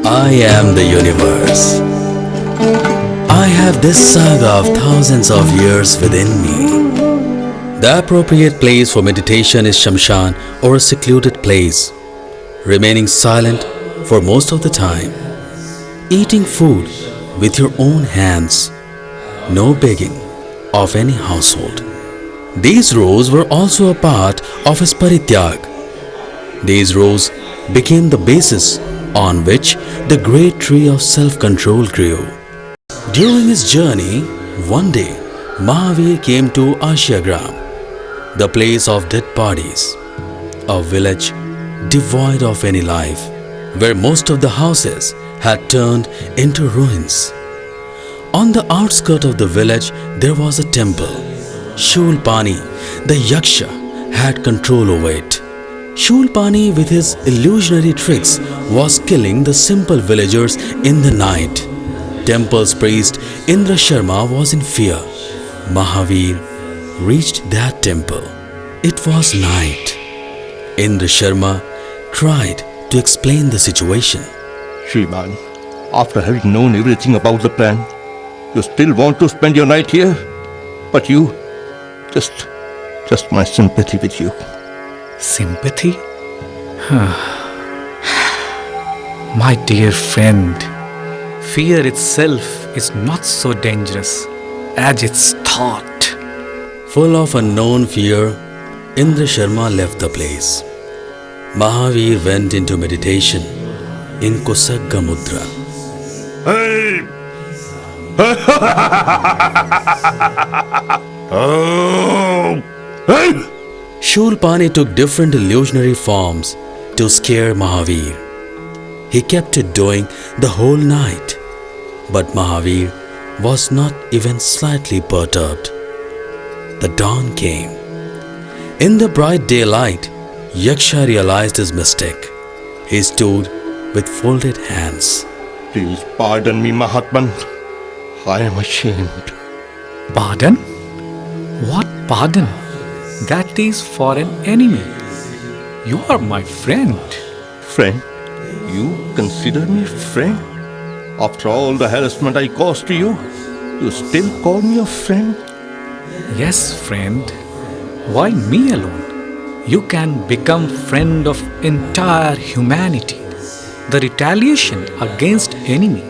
I am the universe. I have this saga of thousands of years within me. The appropriate place for meditation is Shamshan or a secluded place, remaining silent for most of the time, eating food with your own hands, no begging of any household. These rows were also a part of his parityag. These rows became the basis on which the great tree of self-control grew. During his journey, one day, Mahaveer came to Ashiagram, the place of dead bodies, a village devoid of any life, where most of the houses had turned into ruins. On the outskirts of the village, there was a temple. Shulpani, the Yaksha, had control over it. Shulpani, with his illusionary tricks, was killing the simple villagers in the night. Temple's priest Indra Sharma was in fear. Mahaveer reached that temple. It was night. Indra Sharma tried to explain the situation. Shriman, after having known everything about the plan, you still want to spend your night here? But you, just my sympathy with you. Sympathy? My dear friend, fear itself is not so dangerous as its thought. Full of unknown fear, Indra Sharma left the place. Mahaveer went into meditation in Kusagga Mudra. Hey! Oh! Hey! Shulpani took different illusionary forms to scare Mahaveer. He kept it doing the whole night, but Mahaveer was not even slightly perturbed. The dawn came. In the bright daylight, Yaksha realized his mistake. He stood with folded hands. Please pardon me, Mahatman. I am ashamed. Pardon? What pardon? That is for an enemy. You are my friend. Friend? You consider me friend? After all the harassment I caused to you, you still call me a friend? Yes, friend. Why me alone? You can become friend of entire humanity. The retaliation against enemy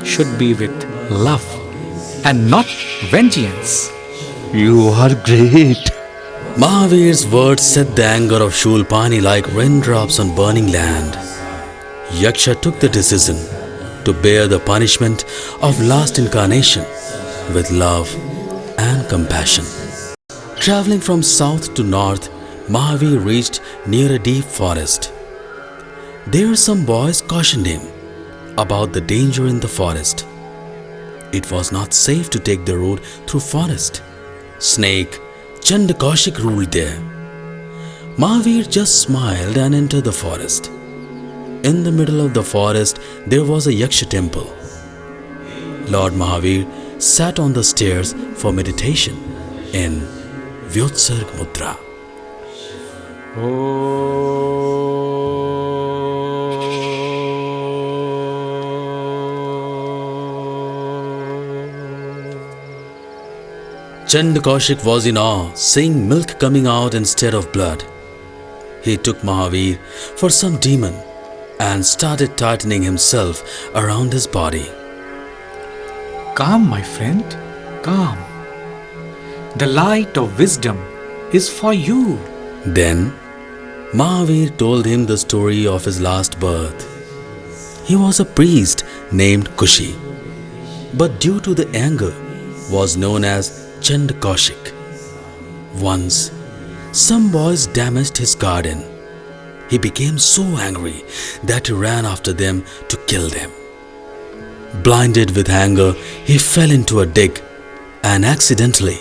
should be with love and not vengeance. You are great. Mahaveer's words set the anger of Shulpani like raindrops on burning land. Yaksha took the decision to bear the punishment of last incarnation with love and compassion. Traveling from south to north, Mahaveer reached near a deep forest. There some boys cautioned him about the danger in the forest. It was not safe to take the road through forest. Snake Chandakaushik ruled there. Mahaveer just smiled and entered the forest. In the middle of the forest, there was a Yaksha temple. Lord Mahaveer sat on the stairs for meditation in Vyutsarg Mudra. Chandakaushik was in awe, seeing milk coming out instead of blood. He took Mahaveer for some demon and started tightening himself around his body. Calm, my friend, calm. The light of wisdom is for you. Then Mahaveer told him the story of his last birth. He was a priest named Kushi, but due to the anger was known as Chandakaushik. Once, some boys damaged his garden. He became so angry that he ran after them to kill them. Blinded with anger, he fell into a dig and accidentally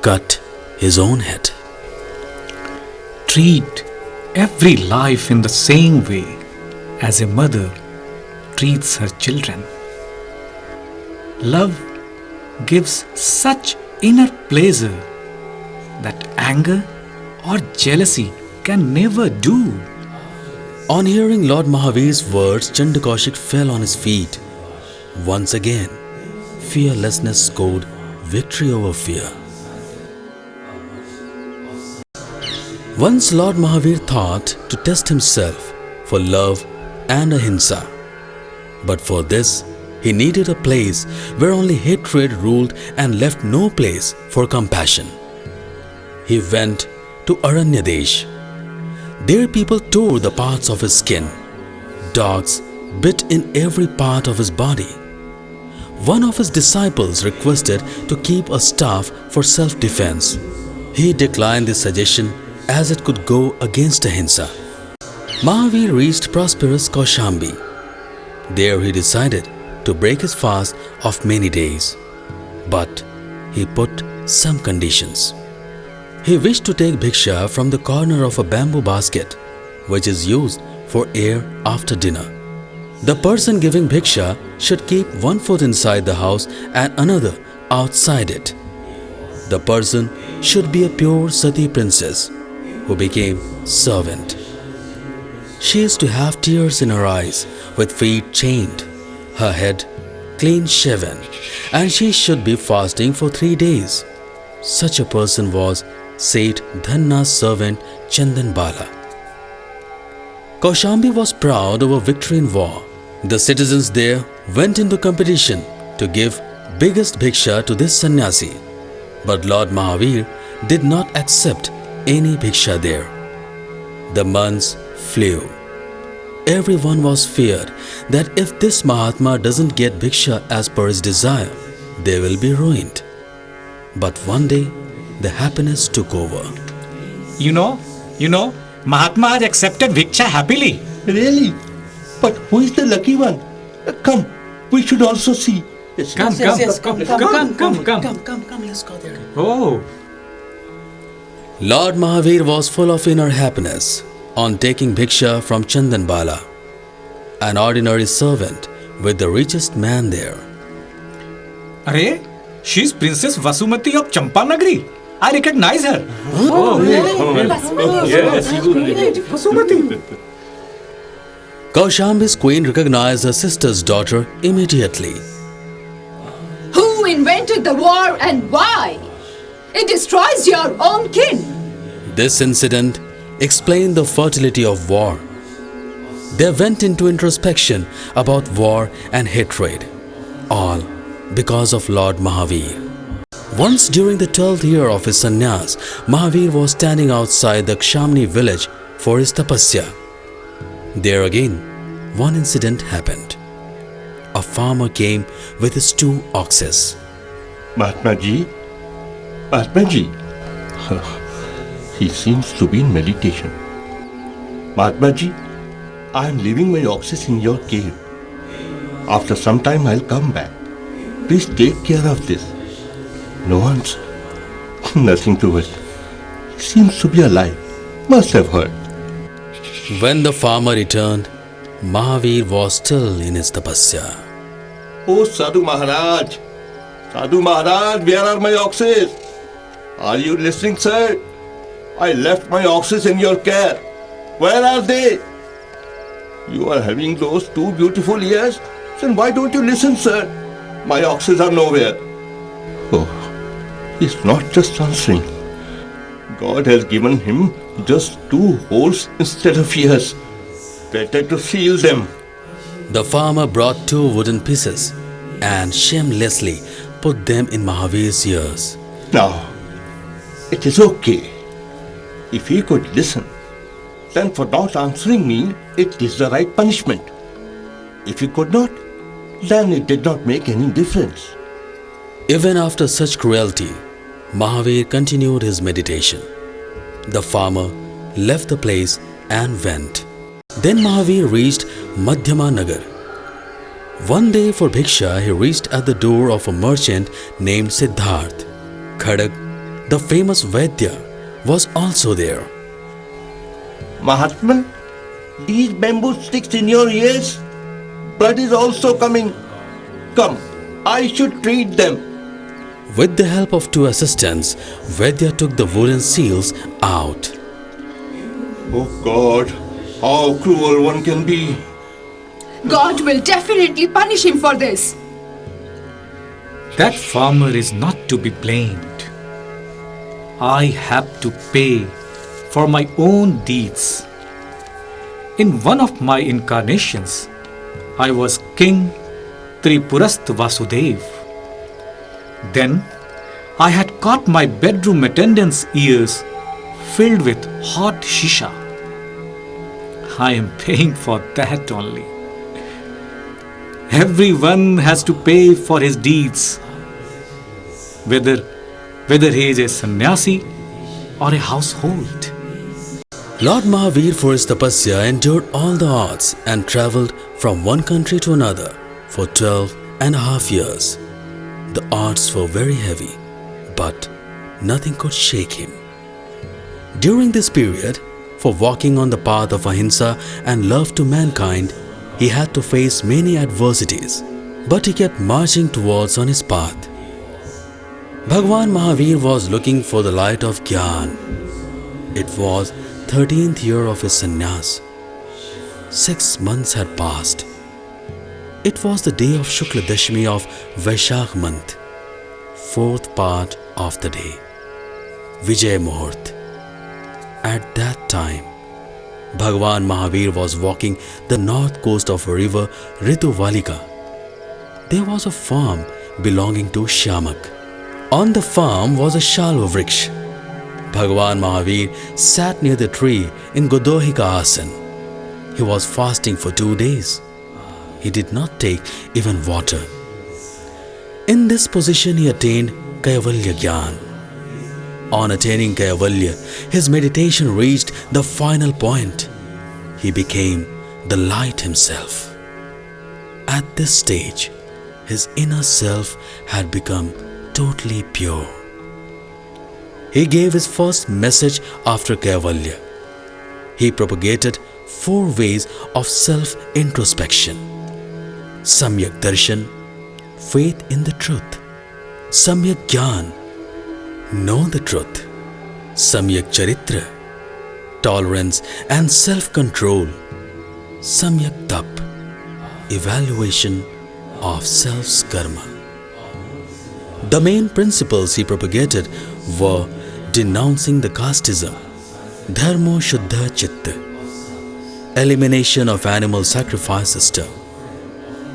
cut his own head. Treat every life in the same way as a mother treats her children. Love gives such inner pleasure that anger or jealousy can never do. On hearing Lord Mahaveer's words, Chandakoshik fell on his feet. Once again, fearlessness scored victory over fear. Once Lord Mahaveer thought to test himself for love and ahimsa. But for this, he needed a place where only hatred ruled and left no place for compassion. He went to Aranyadesh. There people tore the parts of his skin. Dogs bit in every part of his body. One of his disciples requested to keep a staff for self-defense. He declined this suggestion as it could go against ahimsa. Mahaveer reached prosperous Kaushambi. There he decided to break his fast of many days. But he put some conditions. He wished to take bhiksha from the corner of a bamboo basket, which is used for air after dinner. The person giving bhiksha should keep one foot inside the house and another outside it. The person should be a pure Sati princess who became servant. She is to have tears in her eyes, with feet chained, her head clean shaven, and she should be fasting for 3 days. Such a person was Seth Dhanna's servant Chandan Bala. Kaushambi was proud of a victory in war. The citizens there went into competition to give biggest bhiksha to this sannyasi. But Lord Mahaveer did not accept any bhiksha there. The months flew. Everyone was feared that if this Mahatma doesn't get bhiksha as per his desire, they will be ruined. But one day, the happiness took over. You know, Mahatma has accepted Bhiksha happily. Really? But who is the lucky one? Come, we should also see. Yes, Come, Let's go there. Oh, Lord Mahaveer was full of inner happiness on taking bhiksha from Chandan Bala, an ordinary servant with the richest man there. Arey, she's Princess Vasumati of Champanagri. I recognize her. Oh, Yes, Vasumati. Kaushambi's queen recognized her sister's daughter immediately. Who invented the war and why? It destroys your own kin. This incident explained the fertility of war. They went into introspection about war and hatred, all because of Lord Mahaveer. Once during the 12th year of his sannyas, Mahaveer was standing outside the Kshamni village for his tapasya. There again, one incident happened. A farmer came with his 2 oxes. Mahatma ji, he seems to be in meditation. Mahatma ji, I am leaving my oxes in your cave. After some time I'll come back. Please take care of this. No answer. Nothing to it. He seems to be alive. Must have heard. When the farmer returned, Mahaveer was still in his tapasya. Oh Sadhu Maharaj! Sadhu Maharaj, where are my oxes? Are you listening, sir? I left my oxes in your care. Where are they? You are having those 2 beautiful ears? Then why don't you listen, sir? My oxes are nowhere. Oh, he's not just answering. God has given him just 2 holes instead of ears. Better to seal them. The farmer brought 2 wooden pieces and shamelessly put them in Mahaveer's ears. Now, it is okay. If he could listen, then for not answering me, it is the right punishment. If he could not, then it did not make any difference. Even after such cruelty, Mahaveer continued his meditation. The farmer left the place and went. Then Mahaveer reached Madhyama Nagar. One day for bhiksha, he reached at the door of a merchant named Siddharth. Khadag, the famous Vaidya, was also there. Mahatma, these bamboo sticks in your ears, blood is also coming. Come, I should treat them. With the help of 2 assistants, Vaidya took the wooden seals out. Oh God, How cruel one can be. God will definitely punish him for this. That farmer is not to be blamed. I have to pay for my own deeds. In one of my incarnations, I was King Tripurast Vasudev. Then I had caught my bedroom attendant's ears filled with hot shisha. I am paying for that only. Everyone has to pay for his deeds, whether he is a sannyasi or a household. Lord Mahaveer for his tapasya endured all the odds and travelled from one country to another for 12.5 years. The odds were very heavy, but nothing could shake him. During this period, for walking on the path of ahimsa and love to mankind, he had to face many adversities, but he kept marching towards on his path. Bhagwan Mahaveer was looking for the light of Gyan. It was 13th year of his sannyas. 6 months had passed. It was the day of Shukla Dashmi of Vaishakh month, 4th part of the day, Vijay Muhurt. At that time, Bhagwan Mahaveer was walking the north coast of a river Rituvalika. There was a farm belonging to Shyamak. On the farm was a shalva vriksha. Bhagwan Mahaveer sat near the tree in Godohika Asan. He was fasting for 2 days. He did not take even water. In this position he attained Kaivalya Gyan. On attaining Kaivalya, his meditation reached the final point. He became the light himself. At this stage, his inner self had become totally pure. He gave his first message after Kaivalya. He propagated 4 ways of self-introspection. Samyak Darshan, faith in the truth. Samyak Gyan, know the truth. Samyak Charitra, tolerance and self-control. Samyak Tap, evaluation of self's karma. The main principles he propagated were denouncing the casteism, Dharmo Shuddha Chitta, elimination of animal sacrifice system,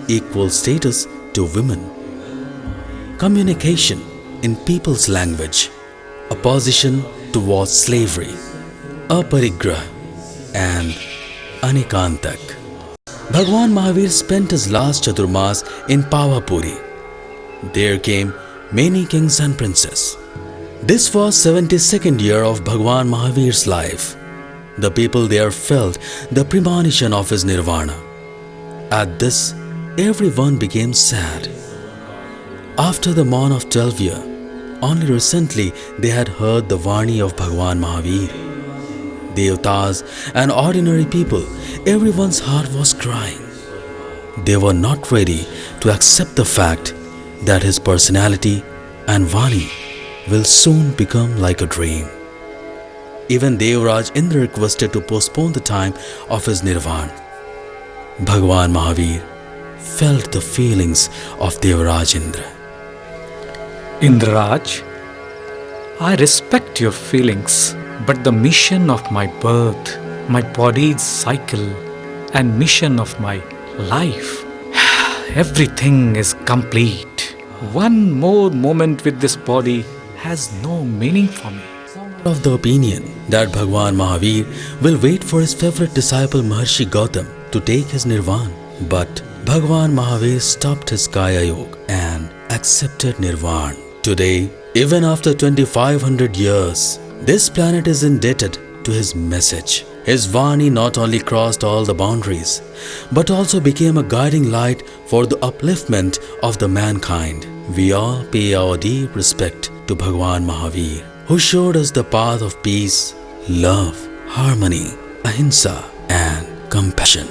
equal status to women, communication in people's language, opposition towards slavery, aparigrah and anikantak. Bhagwan Mahaveer spent his last Chaturmas in Pavapuri. There came many kings and princes. This was 72nd year of Bhagwan Mahaveer's life. The people there felt the premonition of his nirvana. At this, everyone became sad. After the mourn of 12 year, only recently they had heard the Vani of Bhagwan Mahaveer. Devatas and ordinary people, everyone's heart was crying. They were not ready to accept the fact that his personality and Vani will soon become like a dream. Even Devraj Indra requested to postpone the time of his nirvana. Bhagwan Mahaveer felt the feelings of Devraj Indra. Indraj, I respect your feelings, but the mission of my birth, my body's cycle, and mission of my life, everything is complete. One more moment with this body has no meaning for me. Of the opinion that Bhagwan Mahaveer will wait for his favorite disciple Maharshi Gautam to take his nirvana. But Bhagwan Mahaveer stopped his Kaya Yoga and accepted nirvana. Today, even after 2500 years, this planet is indebted to his message. His Vani not only crossed all the boundaries, but also became a guiding light for the upliftment of the mankind. We all pay our deep respect to Bhagwan Mahaveer, who showed us the path of peace, love, harmony, ahimsa and compassion.